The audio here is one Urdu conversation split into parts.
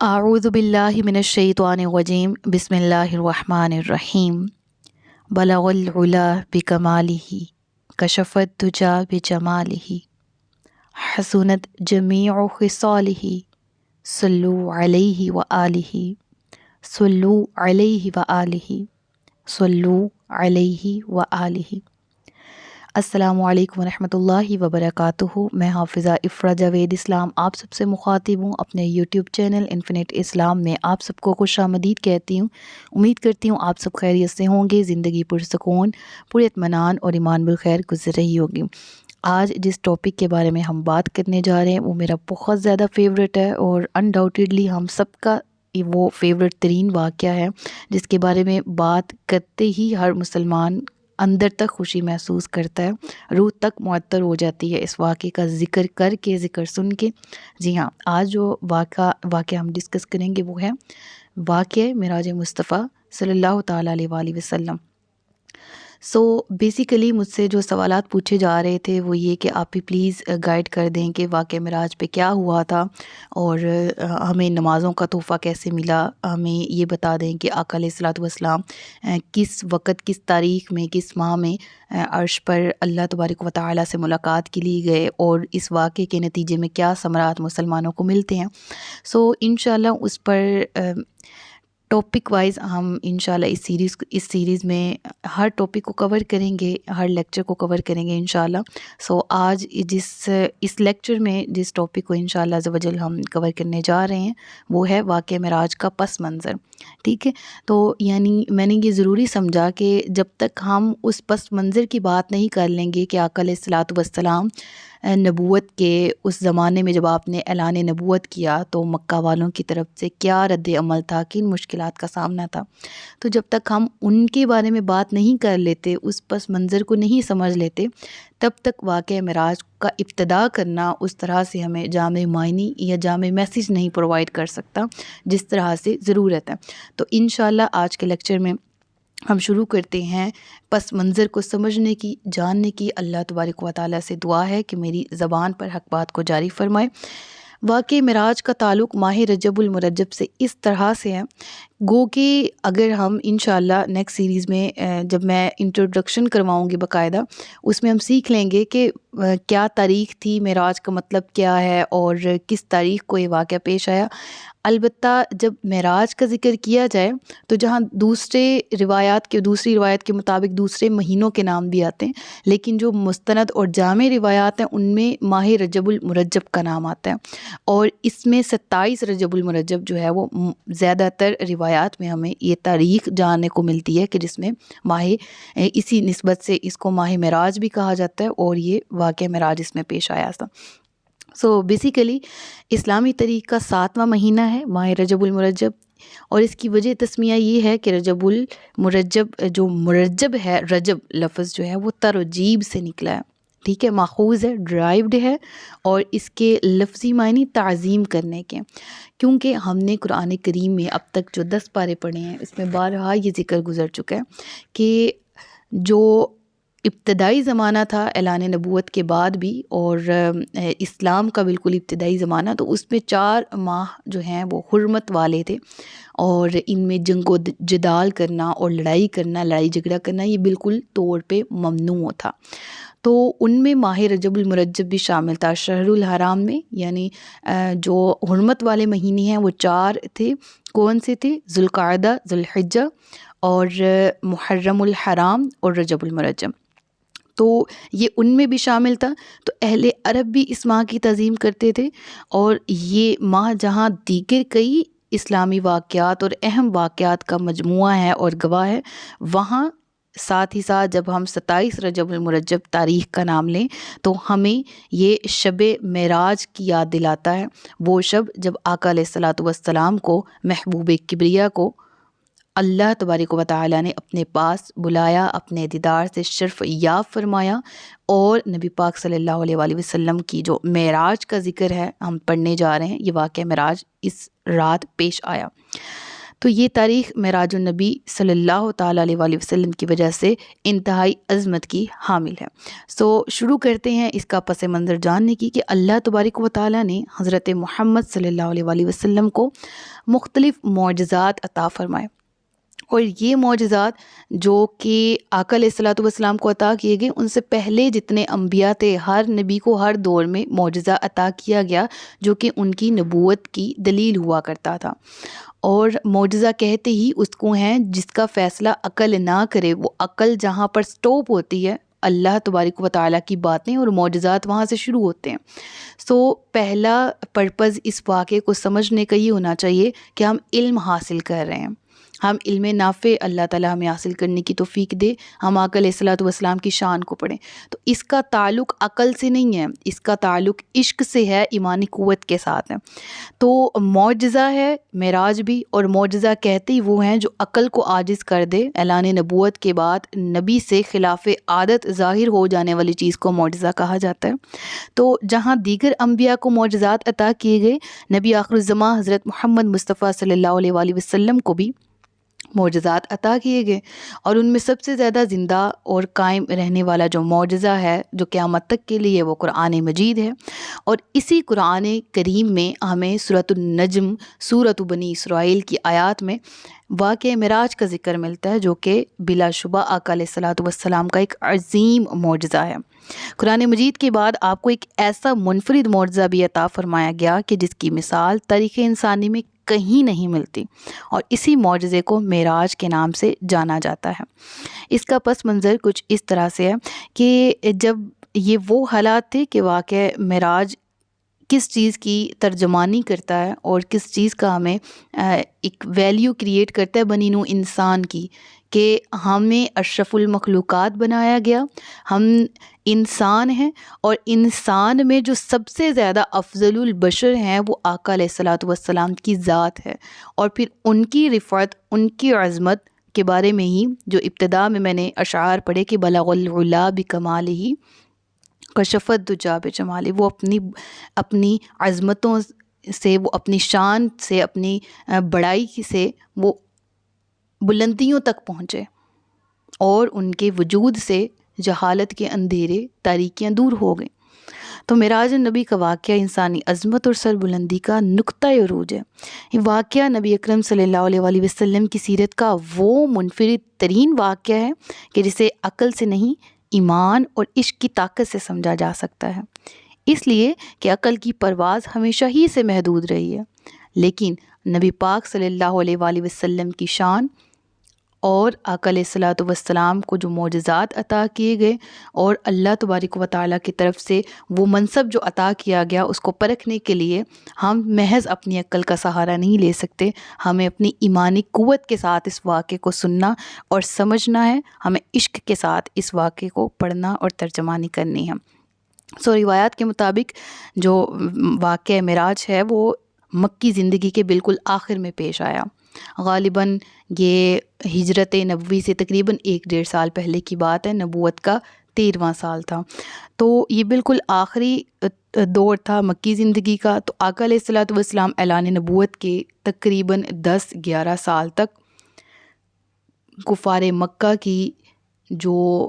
اعوذ باللہ من الشیطان الرجیم بسم اللہ الرحمن الرحیم بلغ العلا بکمالہ کشف الدجا بجمالہ حسنت جمیع خصالہ صلو علیہ وآلہ صلو علیہ وآلہ صلو علیہ وآلہ۔ السلام علیکم ورحمۃ اللہ وبرکاتہ۔ میں حافظہ افرا جاوید اسلام آپ سب سے مخاطب ہوں اپنے یوٹیوب چینل انفینٹ اسلام میں۔ آپ سب کو خوش آمدید کہتی ہوں۔ امید کرتی ہوں آپ سب خیریت سے ہوں گے، زندگی پرسکون، پر اطمینان اور ایمان بالخیر گزر رہی ہوگی۔ آج جس ٹاپک کے بارے میں ہم بات کرنے جا رہے ہیں وہ میرا بہت زیادہ فیوریٹ ہے اور انڈاؤٹیڈلی ہم سب کا وہ فیوریٹ ترین واقعہ ہے جس کے بارے میں بات کرتے ہی ہر مسلمان اندر تک خوشی محسوس کرتا ہے، روح تک معطر ہو جاتی ہے اس واقعے کا ذکر کر کے، ذکر سن کے۔ جی ہاں، آج جو واقعہ ہم ڈسکس کریں گے وہ ہے واقعہ معراج مصطفیٰ صلی اللہ تعالیٰ علیہ وآلہ وسلم۔ بیسیکلی مجھ سے جو سوالات پوچھے جا رہے تھے وہ یہ کہ آپ بھی پلیز گائیڈ کر دیں کہ واقعہ معراج پہ کیا ہوا تھا اور ہمیں نمازوں کا تحفہ کیسے ملا، ہمیں یہ بتا دیں کہ آقا علیہ الصلوۃ والسلام کس وقت، کس تاریخ میں، کس ماہ میں عرش پر اللہ تبارک و تعالیٰ سے ملاقات کے لیے گئے اور اس واقعے کے نتیجے میں کیا ثمرات مسلمانوں کو ملتے ہیں۔ انشاءاللہ اس پر ٹاپک وائز ہم انشاءاللہ اس سیریز میں ہر ٹاپک کو کور کریں گے، ہر لیکچر کو کور کریں گے انشاءاللہ۔ آج اس لیکچر میں جس ٹاپک کو انشاءاللہ عز و جل ہم کور کرنے جا رہے ہیں وہ ہے واقعہ معراج کا پس منظر، ٹھیک ہے۔ یعنی میں نے یہ ضروری سمجھا کہ جب تک ہم اس پس منظر کی بات نہیں کر لیں گے کہ آقا علیہ الصلوۃ والسلام نبوت کے اس زمانے میں جب آپ نے اعلان نبوت کیا تو مکہ والوں کی طرف سے کیا رد عمل تھا، کن مشکلات کا سامنا تھا، تو جب تک ہم ان کے بارے میں بات نہیں کر لیتے، اس پس منظر کو نہیں سمجھ لیتے، تب تک واقعہ معراج کا ابتدا کرنا اس طرح سے ہمیں جامع معنی یا جامع میسیج نہیں پرووائڈ کر سکتا جس طرح سے ضرورت ہے۔ تو انشاءاللہ آج کے لیکچر میں ہم شروع کرتے ہیں پس منظر کو سمجھنے کی، جاننے کی۔ اللہ تبارک و تعالیٰ سے دعا ہے کہ میری زبان پر حق بات کو جاری فرمائے۔ واقعہ معراج کا تعلق ماہ رجب المرجب سے اس طرح سے ہے گو کہ اگر ہم انشاءاللہ نیکسٹ سیریز میں جب میں انٹروڈکشن کرواؤں گی باقاعدہ، اس میں ہم سیکھ لیں گے کہ کیا تاریخ تھی، معراج کا مطلب کیا ہے اور کس تاریخ کو یہ واقعہ پیش آیا۔ البتہ جب معراج کا ذکر کیا جائے تو جہاں دوسری روایات کے مطابق دوسرے مہینوں کے نام بھی آتے ہیں، لیکن جو مستند اور جامع روایات ہیں ان میں ماہ رجب المرجب کا نام آتا ہے، اور اس میں 27 رجب المرجب جو ہے وہ زیادہ تر روایات میں ہمیں یہ تاریخ جاننے کو ملتی ہے کہ جس میں اسی نسبت سے اس کو ماہ معراج بھی کہا جاتا ہے اور یہ واقعہ معراج اس میں پیش آیا تھا۔ بیسیکلی اسلامی تاریخ کا 7واں مہینہ ہے ماہ رجب المرجب، اور اس کی وجہ تسمیہ یہ ہے کہ رجب المرجب جو مرجب ہے، رجب لفظ جو ہے وہ ترجیب سے نکلا ہے، ٹھیک ہے، ماخوذ ہے، ڈرائیوڈ ہے، اور اس کے لفظی معنی تعظیم کرنے کے، کیونکہ ہم نے قرآن کریم میں اب تک جو 10 پارے پڑھے ہیں اس میں بارہا یہ ذکر گزر چکا ہے کہ جو ابتدائی زمانہ تھا اعلان نبوت کے بعد بھی اور اسلام کا بالکل ابتدائی زمانہ، تو اس میں 4 ماہ جو ہیں وہ حرمت والے تھے، اور ان میں جنگ و جدال کرنا اور لڑائی جھگڑا کرنا یہ بالکل طور پہ ممنوع تھا۔ تو ان میں ماہ رجب المرجب بھی شامل تھا۔ شہر الحرام میں یعنی جو حرمت والے مہینے ہیں وہ 4 تھے۔ کون سے تھے؟ ذوالقعدہ، ذوالحجہ اور محرم الحرام اور رجب المرجب، تو یہ ان میں بھی شامل تھا۔ تو اہل عرب بھی اس ماہ کی تعظیم کرتے تھے، اور یہ ماہ جہاں دیگر کئی اسلامی واقعات اور اہم واقعات کا مجموعہ ہے اور گواہ ہے، وہاں ساتھ ہی ساتھ جب ہم 27 رجب المرجب تاریخ کا نام لیں تو ہمیں یہ شب معراج کی یاد دلاتا ہے، وہ شب جب آقا علیہ الصلوۃ والسلام کو، محبوب کبریا کو، اللہ تبارک و تعالیٰ نے اپنے پاس بلایا، اپنے دیدار سے شرف یاب فرمایا، اور نبی پاک صلی اللہ علیہ وآلہ وسلم کی جو معراج کا ذکر ہے ہم پڑھنے جا رہے ہیں، یہ واقعہ معراج اس رات پیش آیا۔ تو یہ تاریخ معراج النبی صلی اللہ تعالیٰ علیہ وآلہ وسلم کی وجہ سے انتہائی عظمت کی حامل ہے۔ شروع کرتے ہیں اس کا پس منظر جاننے کی کہ اللہ تبارک و تعالیٰ نے حضرت محمد صلی اللہ علیہ وآلہ وسلم کو مختلف معجزات عطا فرمائے، اور یہ معجزات جو کہ آقا علیہ الصلوۃ والسلام کو عطا کیے گئے، ان سے پہلے جتنے انبیاء تھے، ہر نبی کو ہر دور میں معجزہ عطا کیا گیا جو کہ ان کی نبوت کی دلیل ہوا کرتا تھا۔ اور معجزہ کہتے ہی اس کو ہیں جس کا فیصلہ عقل نہ کرے، وہ عقل جہاں پر سٹاپ ہوتی ہے، اللہ تبارک و تعالیٰ کی باتیں اور معجزات وہاں سے شروع ہوتے ہیں۔ پہلا پرپز اس واقعے کو سمجھنے کا یہ ہونا چاہیے کہ ہم علم حاصل کر رہے ہیں، ہم علم نافع اللہ تعالیٰ ہمیں حاصل کرنے کی توفیق دے، ہم آقا علیہ الصلوۃ والسلام کی شان کو پڑھیں۔ تو اس کا تعلق عقل سے نہیں ہے، اس کا تعلق عشق سے ہے، ایمانی قوت کے ساتھ ہے۔ تو معجزہ ہے معراج بھی، اور معجزہ کہتے ہی وہ ہیں جو عقل کو عاجز کر دے۔ اعلان نبوت کے بعد نبی سے خلاف عادت ظاہر ہو جانے والی چیز کو معجزہ کہا جاتا ہے۔ تو جہاں دیگر انبیاء کو معجزات عطا کیے گئے، نبی آخر الزماں حضرت محمد مصطفیٰ صلی اللہ علیہ وآلہ وسلم کو بھی معجزات عطا کیے گئے، اور ان میں سب سے زیادہ زندہ اور قائم رہنے والا جو معجزہ ہے جو قیامت تک کے لیے، وہ قرآن مجید ہے۔ اور اسی قرآن کریم میں ہمیں سورۃ النجم، سورۃ بنی اسرائیل کی آیات میں واقعہ معراج کا ذکر ملتا ہے، جو کہ بلا شبہ آقا علیہ الصلوۃ والسلام کا ایک عظیم معجزہ ہے۔ قرآن مجید کے بعد آپ کو ایک ایسا منفرد معجزہ بھی عطا فرمایا گیا کہ جس کی مثال تاریخ انسانی میں کہیں نہیں ملتی، اور اسی معجزے کو معراج کے نام سے جانا جاتا ہے۔ اس کا پس منظر کچھ اس طرح سے ہے کہ جب یہ وہ حالات تھے کہ واقعہ معراج کس چیز کی ترجمانی کرتا ہے اور کس چیز کا ہمیں ایک ویلیو کریٹ کرتا ہے بنی نوع انسان کی، کہ ہمیں اشرف المخلوقات بنایا گیا، ہم انسان ہیں، اور انسان میں جو سب سے زیادہ افضل البشر ہیں وہ آقا علیہ الصلوۃ والسلام کی ذات ہے، اور پھر ان کی رفعت، ان کی عظمت کے بارے میں ہی جو ابتدا میں نے اشعار پڑھے کہ بلغ العلا بکمالہ کشفت دجا بجمالہ، وہ اپنی عظمتوں سے، وہ اپنی شان سے، اپنی بڑائی سے وہ بلندیوں تک پہنچے، اور ان کے وجود سے جہالت کے اندھیرے، تاریکیاں دور ہو گئیں۔ تو معراج النبی کا واقعہ انسانی عظمت اور سربلندی کا نقطۂ عروج ہے۔ یہ واقعہ نبی اکرم صلی اللہ علیہ وآلہ وسلم کی سیرت کا وہ منفرد ترین واقعہ ہے کہ جسے عقل سے نہیں، ایمان اور عشق کی طاقت سے سمجھا جا سکتا ہے، اس لیے کہ عقل کی پرواز ہمیشہ ہی سے محدود رہی ہے، لیکن نبی پاک صلی اللہ علیہ وآلہ وسلم کی شان اور آقا علیہ الصلوۃ والسلام کو جو معجزات عطا کیے گئے، اور اللہ تبارک و تعالیٰ کی طرف سے وہ منصب جو عطا کیا گیا، اس کو پرکھنے کے لیے ہم محض اپنی عقل کا سہارا نہیں لے سکتے، ہمیں اپنی ایمانی قوت کے ساتھ اس واقعے کو سننا اور سمجھنا ہے، ہمیں عشق کے ساتھ اس واقعے کو پڑھنا اور ترجمانی کرنی ہے۔ روایات کے مطابق جو واقعہ معراج ہے وہ مکی زندگی کے بالکل آخر میں پیش آیا، غالباً یہ ہجرت نبوی سے تقریباً 1-1.5 سال پہلے کی بات ہے، نبوت کا 13واں سال تھا، تو یہ بالکل آخری دور تھا مکی زندگی کا۔ تو آقا علیہ الصلوۃ والسلام اعلان نبوت کے تقریباً 10-11 سال تک کفار مکہ کی جو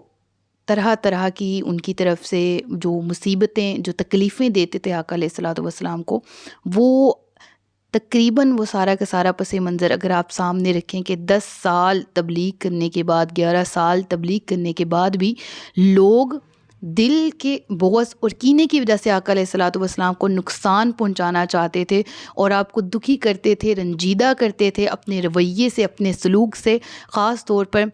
طرح طرح کی ان کی طرف سے جو مصیبتیں، جو تکلیفیں دیتے تھے آقا علیہ الصلوۃ والسلام کو، وہ تقریباً وہ سارا کا سارا پس منظر اگر آپ سامنے رکھیں کہ 10 سال تبلیغ کرنے کے بعد، 11 سال تبلیغ کرنے کے بعد بھی لوگ دل کے بغض اور کینے کی وجہ سے آقا علیہ الصلوۃ والسلام کو نقصان پہنچانا چاہتے تھے، اور آپ کو دکھی کرتے تھے، رنجیدہ کرتے تھے اپنے رویے سے، اپنے سلوک سے۔ خاص طور پر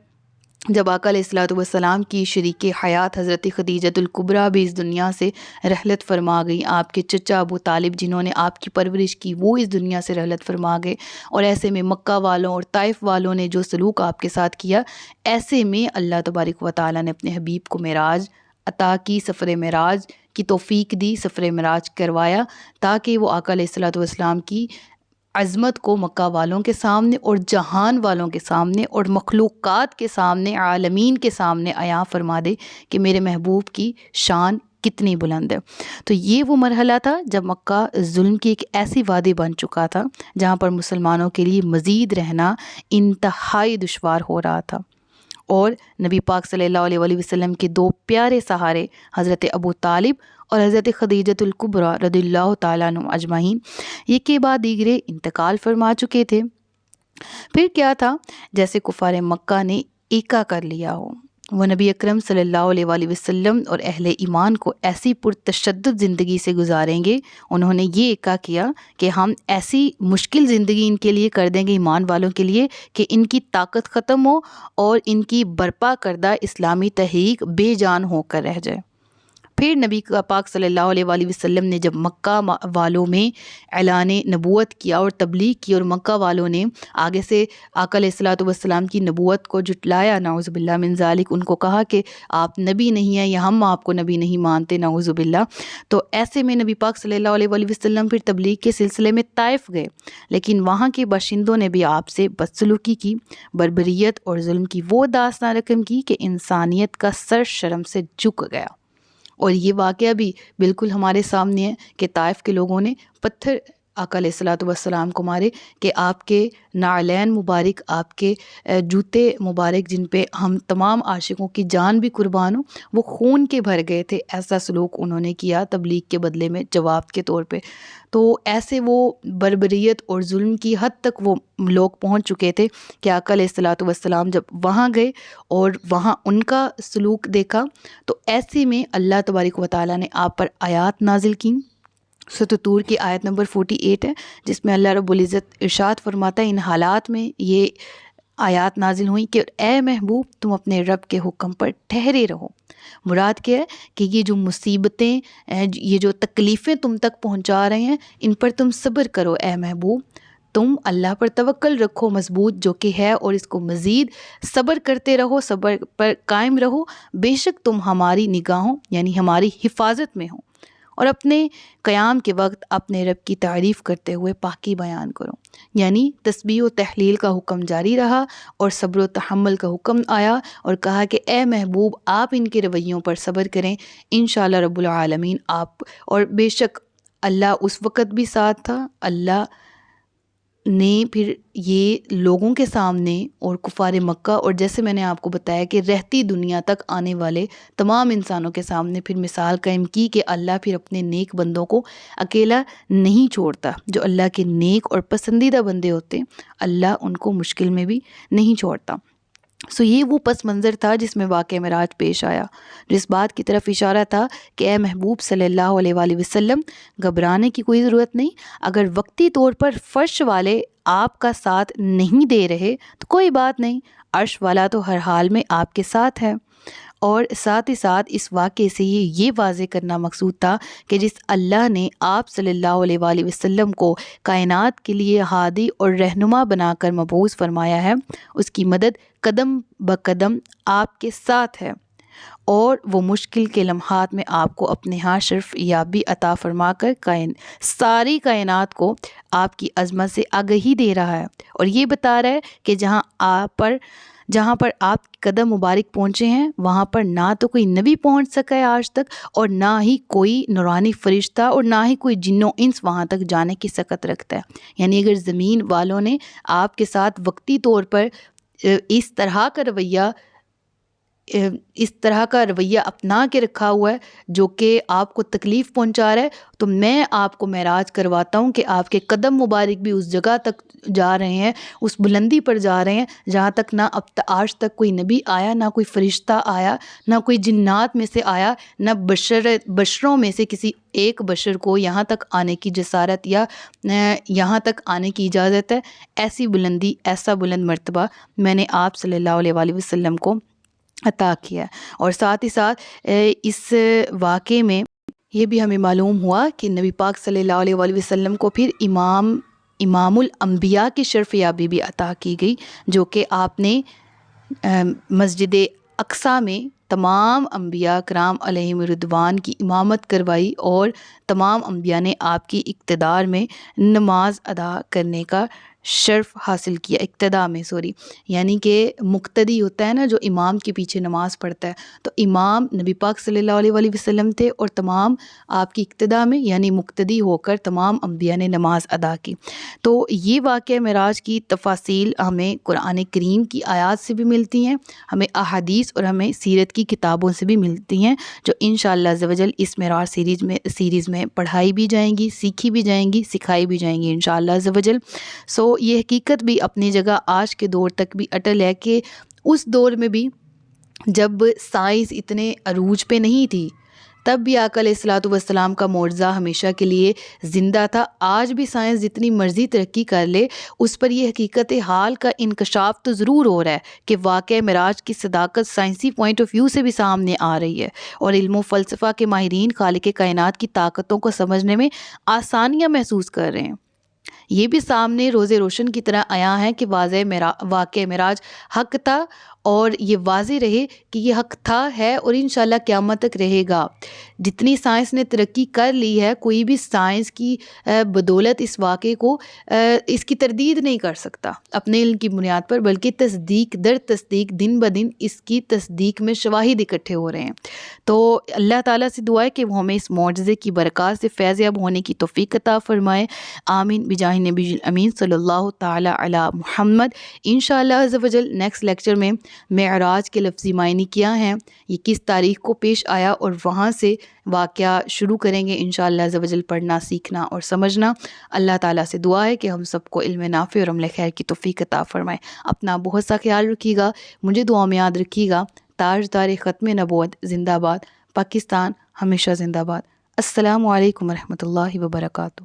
جب آقا علیہ الصلوۃ والسلام کی شریک حیات حضرت خدیجۃ الکبریٰ بھی اس دنیا سے رحلت فرما گئی، آپ کے چچا ابو طالب جنہوں نے آپ کی پرورش کی وہ اس دنیا سے رحلت فرما گئے، اور ایسے میں مکہ والوں اور طائف والوں نے جو سلوک آپ کے ساتھ کیا، ایسے میں اللہ تبارک و تعالیٰ نے اپنے حبیب کو معراج عطا کی، سفر معراج کی توفیق دی، سفر معراج کروایا، تاکہ وہ آقا علیہ الصلوۃ والسلام کی عظمت کو مکہ والوں کے سامنے اور جہان والوں کے سامنے اور مخلوقات کے سامنے، عالمین کے سامنے عیاں فرما دے کہ میرے محبوب کی شان کتنی بلند ہے۔ تو یہ وہ مرحلہ تھا جب مکہ ظلم کی ایک ایسی وادی بن چکا تھا جہاں پر مسلمانوں کے لیے مزید رہنا انتہائی دشوار ہو رہا تھا، اور نبی پاک صلی اللہ علیہ وآلہ وسلم کے دو پیارے سہارے حضرت ابو طالب اور حضرت خدیجۃ الکبریٰ رضی اللہ تعالیٰ عنہم اجمعین ایک کے بعد دیگرے انتقال فرما چکے تھے۔ پھر کیا تھا، جیسے کفار مکہ نے ایکا کر لیا ہو، وہ نبی اکرم صلی اللہ علیہ وآلہ وسلم اور اہل ایمان کو ایسی پرتشدد زندگی سے گزاریں گے۔ انہوں نے یہ ایکا کیا کہ ہم ایسی مشکل زندگی ان کے لیے کر دیں گے، ایمان والوں کے لیے، کہ ان کی طاقت ختم ہو اور ان کی برپا کردہ اسلامی تحریک بے جان ہو کر رہ جائے۔ پھر نبی پاک صلی اللہ علیہ وآلہ وسلم نے جب مکہ والوں میں اعلان نبوت کیا اور تبلیغ کی، اور مکہ والوں نے آگے سے آقا علیہ الصلوۃ والسلام کی نبوت کو جھٹلایا، نعوذ باللہ من ذالک، ان کو کہا کہ آپ نبی نہیں ہیں یا ہم آپ کو نبی نہیں مانتے، نعوذ باللہ، تو ایسے میں نبی پاک صلی اللہ علیہ وآلہ وسلم پھر تبلیغ کے سلسلے میں طائف گئے، لیکن وہاں کے باشندوں نے بھی آپ سے بدسلوکی کی، بربریت اور ظلم کی وہ داستان رقم کی کہ انسانیت کا سر شرم سے جھک گیا۔ اور یہ واقعہ بھی بالکل ہمارے سامنے ہے کہ طائف کے لوگوں نے پتھر آقا علیہ الصلوۃ والسلام کو مارے کہ آپ کے نعلین مبارک، آپ کے جوتے مبارک جن پہ ہم تمام عاشقوں کی جان بھی قربان ہو، وہ خون کے بھر گئے تھے۔ ایسا سلوک انہوں نے کیا تبلیغ کے بدلے میں، جواب کے طور پہ۔ تو ایسے وہ بربریت اور ظلم کی حد تک وہ لوگ پہنچ چکے تھے کہ آقا علیہ الصلوۃ والسلام جب وہاں گئے اور وہاں ان کا سلوک دیکھا، تو ایسے میں اللہ تبارک و تعالیٰ نے آپ پر آیات نازل کی۔ سورۃ طور کی آیت نمبر 48 ہے، جس میں اللہ رب العزت ارشاد فرماتا ہے، ان حالات میں یہ آیات نازل ہوئیں کہ اے محبوب تم اپنے رب کے حکم پر ٹھہرے رہو۔ مراد کیا ہے کہ یہ جو مصیبتیں، یہ جو تکلیفیں تم تک پہنچا رہے ہیں، ان پر تم صبر کرو اے محبوب، تم اللہ پر توکل رکھو مضبوط جو کہ ہے، اور اس کو مزید صبر کرتے رہو، صبر پر قائم رہو، بے شک تم ہماری نگاہوں یعنی ہماری حفاظت میں ہو، اور اپنے قیام کے وقت اپنے رب کی تعریف کرتے ہوئے پاکی بیان کرو۔ یعنی تسبیح و تحلیل کا حکم جاری رہا اور صبر و تحمل کا حکم آیا، اور کہا کہ اے محبوب آپ ان کے رویوں پر صبر کریں، انشاءاللہ رب العالمین آپ، اور بے شک اللہ اس وقت بھی ساتھ تھا۔ اللہ نے پھر یہ لوگوں کے سامنے اور کفار مکہ، اور جیسے میں نے آپ کو بتایا کہ رہتی دنیا تک آنے والے تمام انسانوں کے سامنے پھر مثال قائم کی کہ اللہ پھر اپنے نیک بندوں کو اکیلا نہیں چھوڑتا۔ جو اللہ کے نیک اور پسندیدہ بندے ہوتے ہیں، اللہ ان کو مشکل میں بھی نہیں چھوڑتا۔ یہ وہ پس منظر تھا جس میں واقعہ معراج پیش آیا، جس بات کی طرف اشارہ تھا کہ اے محبوب صلی اللہ علیہ وآلہ وسلم، گھبرانے کی کوئی ضرورت نہیں۔ اگر وقتی طور پر فرش والے آپ کا ساتھ نہیں دے رہے تو کوئی بات نہیں، عرش والا تو ہر حال میں آپ کے ساتھ ہے۔ اور ساتھ ہی ساتھ اس واقعے سے یہ واضح کرنا مقصود تھا کہ جس اللہ نے آپ صلی اللہ علیہ وآلہ وسلم کو کائنات کے لیے ہادی اور رہنما بنا کر مبعوث فرمایا ہے، اس کی مدد قدم بقدم آپ کے ساتھ ہے، اور وہ مشکل کے لمحات میں آپ کو اپنے ہاں شرف یابی عطا فرما کر ساری کائنات کو آپ کی عظمت سے آگہی دے رہا ہے، اور یہ بتا رہا ہے کہ جہاں پر آپ قدم مبارک پہنچے ہیں، وہاں پر نہ تو کوئی نبی پہنچ سکا ہے آج تک، اور نہ ہی کوئی نورانی فرشتہ، اور نہ ہی کوئی جن و انس وہاں تک جانے کی سکت رکھتا ہے۔ یعنی اگر زمین والوں نے آپ کے ساتھ وقتی طور پر اس طرح کا رویہ اپنا کے رکھا ہوا ہے جو کہ آپ کو تکلیف پہنچا رہا ہے، تو میں آپ کو معراج کرواتا ہوں کہ آپ کے قدم مبارک بھی اس جگہ تک جا رہے ہیں، اس بلندی پر جا رہے ہیں جہاں تک نہ اب آج تک کوئی نبی آیا، نہ کوئی فرشتہ آیا، نہ کوئی جنات میں سے آیا، نہ بشروں میں سے کسی ایک بشر کو یہاں تک آنے کی جسارت یا یہاں تک آنے کی اجازت ہے۔ ایسی بلندی، ایسا بلند مرتبہ میں نے آپ صلی اللہ علیہ وآلہ وسلم کو عطا کیا۔ اور ساتھ ہی ساتھ اس واقعے میں یہ بھی ہمیں معلوم ہوا کہ نبی پاک صلی اللہ علیہ وآلہ وسلم کو پھر امام الانبیاء کی شرف یابی بھی عطا کی گئی، جو کہ آپ نے مسجد اقصیٰ میں تمام انبیاء کرام علیہم رضوان کی امامت کروائی، اور تمام انبیاء نے آپ کی اقتدار میں نماز ادا کرنے کا شرف حاصل کیا، اقتدا میں یعنی کہ مقتدی ہوتا ہے نا جو امام کے پیچھے نماز پڑھتا ہے، تو امام نبی پاک صلی اللہ علیہ وآلہ وسلم تھے، اور تمام آپ کی اقتدا میں یعنی مقتدی ہو کر تمام انبیاء نے نماز ادا کی۔ تو یہ واقعہ معراج کی تفاصیل ہمیں قرآن کریم کی آیات سے بھی ملتی ہیں، ہمیں احادیث اور ہمیں سیرت کی کتابوں سے بھی ملتی ہیں، جو انشاءاللہ عز و جل اس معراج سیریز میں پڑھائی بھی جائیں گی، سیکھی بھی جائیں گی، سکھائی بھی جائیں گی انشاءاللہ عز و جل۔ یہ حقیقت بھی اپنی جگہ آج کے دور تک بھی اٹل ہے کہ اس دور میں بھی جب سائنس اتنے عروج پہ نہیں تھی، تب بھی آقا علیہ الصلوۃ والسلام کا معجزہ ہمیشہ کے لیے زندہ تھا۔ آج بھی سائنس جتنی مرضی ترقی کر لے، اس پر یہ حقیقت حال کا انکشاف تو ضرور ہو رہا ہے کہ واقعہ معراج کی صداقت سائنسی پوائنٹ آف ویو سے بھی سامنے آ رہی ہے، اور علم و فلسفہ کے ماہرین خالق کائنات کی طاقتوں کو سمجھنے میں آسانیاں محسوس کر رہے ہیں۔ یہ بھی سامنے روز روشن کی طرح آیا ہے کہ واقعہ معراج حق تھا، اور یہ واضح رہے کہ یہ حق تھا، ہے، اور انشاءاللہ قیامت تک رہے گا۔ جتنی سائنس نے ترقی کر لی ہے، کوئی بھی سائنس کی بدولت اس واقعے کو اس کی تردید نہیں کر سکتا اپنے علم کی بنیاد پر، بلکہ تصدیق در تصدیق دن بدن اس کی تصدیق میں شواہد اکٹھے ہو رہے ہیں۔ تو اللہ تعالیٰ سے دعا ہے کہ وہ ہمیں اس معجزے کی برکات سے فیض یاب ہونے کی توفیق عطا فرمائے، آمین بجاہ نبی الامین صلی اللہ تعالیٰ علی محمد۔ انشاءاللہ عز و جل نیکسٹ لیکچر میں معراج کے لفظی معنی کیا ہیں، یہ کس تاریخ کو پیش آیا، اور وہاں سے واقعہ شروع کریں گے انشاءاللہ عز و جل پڑھنا، سیکھنا اور سمجھنا۔ اللہ تعالیٰ سے دعا ہے کہ ہم سب کو علم نافع اور عمل خیر کی توفیق عطا فرمائے۔ اپنا بہت سا خیال رکھیے گا، مجھے دعا میں یاد رکھیے گا۔ تاجدار ختم نبوت زندہ باد، پاکستان ہمیشہ زندہ باد۔ السلام علیکم ورحمۃ اللہ وبرکاتہ۔